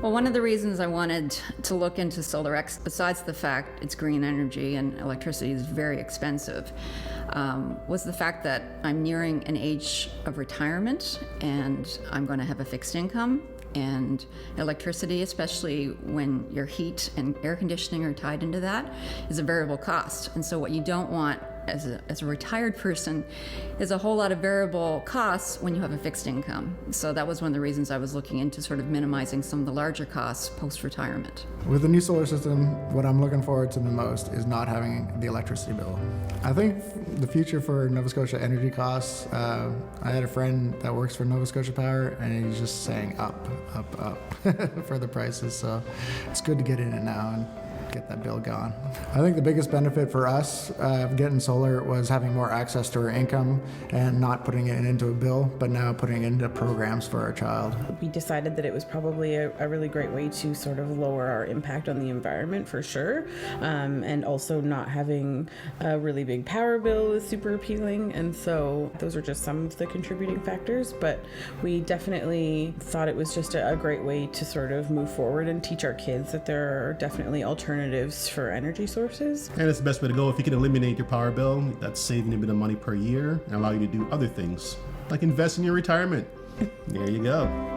Well, one of the reasons I wanted to look into solar X, besides the fact it's green energy and electricity is very expensive, was the fact that I'm nearing an age of retirement and I'm going to have a fixed income. And electricity, especially when your heat and air conditioning are tied into that, is a variable cost. And so what you don't want as a retired person is a whole lot of variable costs when you have a fixed income. So that was one of the reasons I was looking into sort of minimizing some of the larger costs post-retirement. With the new solar system, what I'm looking forward to the most is not having the electricity bill. I think the future for Nova Scotia energy costs, I had a friend that works for Nova Scotia Power, and he's just saying up for the prices. So it's good to get in it now and get that bill gone. I think the biggest benefit for us of getting solar was having more access to our income and not putting it into a bill, but now putting it into programs for our child. We decided that it was probably a really great way to sort of lower our impact on the environment for sure, and also not having a really big power bill is super appealing, and so those are just some of the contributing factors, but we definitely thought it was just a great way to sort of move forward and teach our kids that there are definitely alternatives for energy sources. And it's the best way to go. If you can eliminate your power bill, that's saving a bit of money per year and allow you to do other things, like invest in your retirement. There you go.